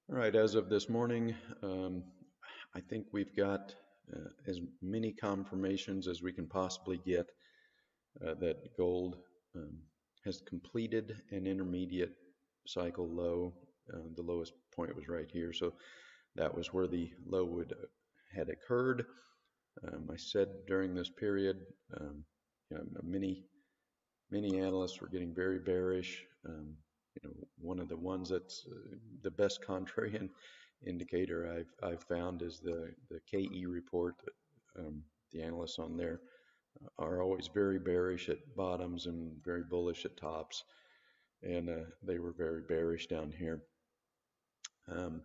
All right, as of this morning, I think we've got as many confirmations as we can possibly get that gold um, has completed an intermediate cycle low. The lowest point was right here, so that was where the low would had occurred. I said during this period, um, many analysts were getting very bearish. One of the ones that's the best contrarian indicator I've found is the KE report. The analysts on there are always very bearish at bottoms and very bullish at tops, and they were very bearish down here. Um,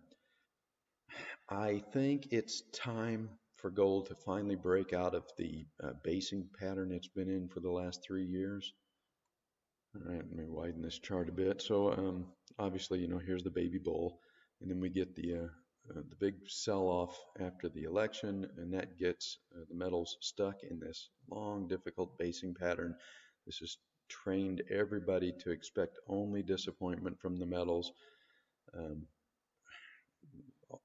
I think it's time for gold to finally break out of the basing pattern it's been in for the last 3 years. All right, let me widen this chart a bit. So obviously, here's the baby bull, and then we get the big sell-off after the election, and that gets the metals stuck in this long, difficult basing pattern. This has trained everybody to expect only disappointment from the metals. Um,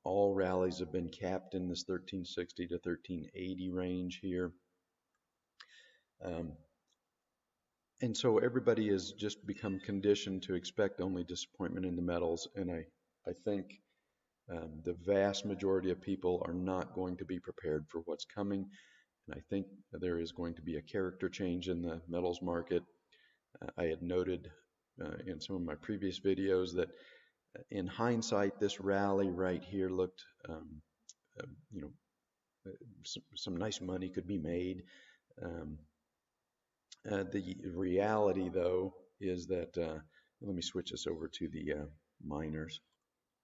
all rallies have been capped in this 1360 to 1380 range here. Um, And so everybody has just become conditioned to expect only disappointment in the metals. And I think the vast majority of people are not going to be prepared for what's coming. And I think there is going to be a character change in the metals market. I had noted in some of my previous videos that in hindsight, this rally right here looked, uh, you know, some nice money could be made. Um, the reality, though, is that let me switch this over to the miners.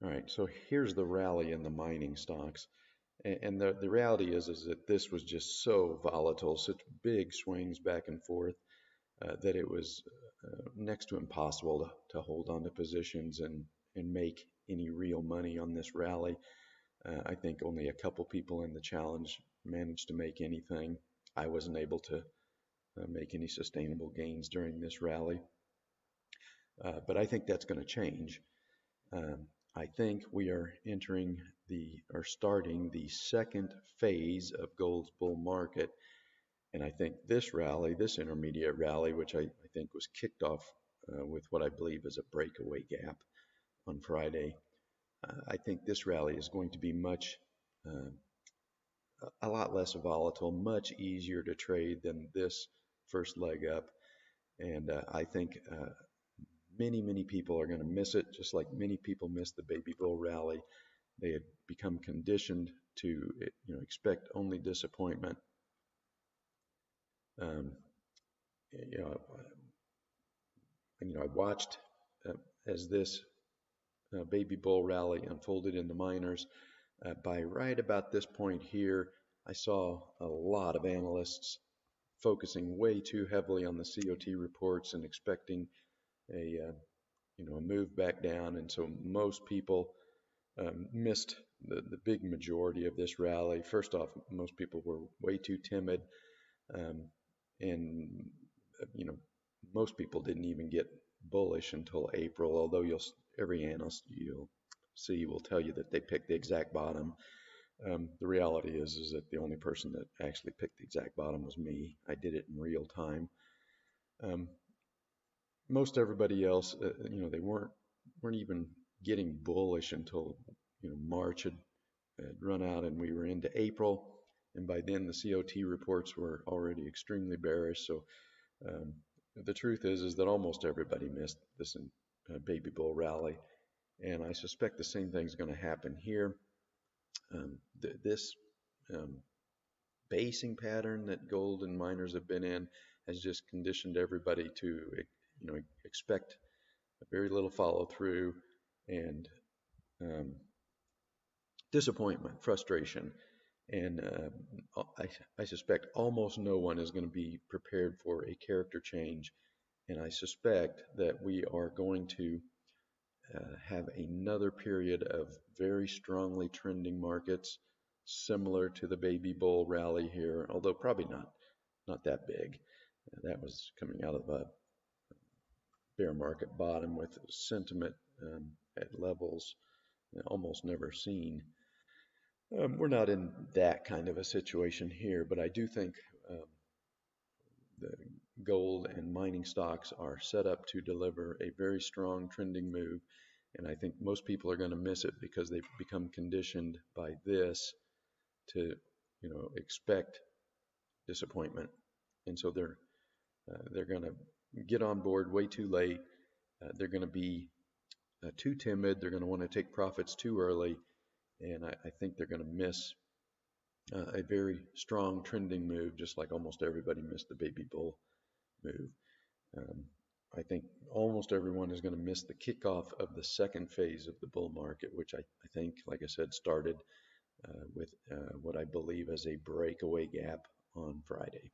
All right, so here's the rally in the mining stocks. And the reality is that this was just so volatile, such big swings back and forth, that it was next to impossible to hold on to positions and make any real money on this rally. I think only a couple people in the challenge managed to make anything. I wasn't able to make any sustainable gains during this rally. But I think that's going to change. Um, I think we are entering or starting the second phase of gold's bull market. And I think this rally, this intermediate rally, which I think was kicked off with what I believe is a breakaway gap on Friday, I think this rally is going to be uh, a lot less volatile, much easier to trade than this first leg up. And I think many people are going to miss it, just like many people missed the baby bull rally. They had become conditioned to expect only disappointment. Um, you know, I watched as this baby bull rally unfolded in the miners. By right about this point here, I saw a lot of analysts focusing way too heavily on the COT reports and expecting a move back down, and so most people missed the big majority of this rally. First off, most people were way too timid, um, and you know most people didn't even get bullish until April. Although every analyst you'll see will tell you that they picked the exact bottom. The reality is that the only person that actually picked the exact bottom was me. I did it in real time. Um, Most everybody else, they weren't even getting bullish until March had run out and we were into April, and by then the COT reports were already extremely bearish. So um, the truth is that almost everybody missed this baby bull rally, and I suspect the same thing's going to happen here. This um, basing pattern that gold and miners have been in has just conditioned everybody to expect very little follow through, and um, disappointment, frustration. And I suspect almost no one is going to be prepared for a character change. And I suspect that we are going to have another period of very strongly trending markets, similar to the baby bull rally here, although probably not that big. That was coming out of a bear market bottom with sentiment at levels almost never seen. We're not in that kind of a situation here, but I do think the gold and mining stocks are set up to deliver a very strong trending move. And I think most people are going to miss it because they've become conditioned by this to, expect disappointment. And so they're going to get on board way too late. They're going to be too timid. They're going to want to take profits too early. And I think they're going to miss a very strong trending move, just like almost everybody missed the baby bull move. Um, I think almost everyone is going to miss the kickoff of the second phase of the bull market, which I think, like I said, started with what I believe as a breakaway gap on Friday.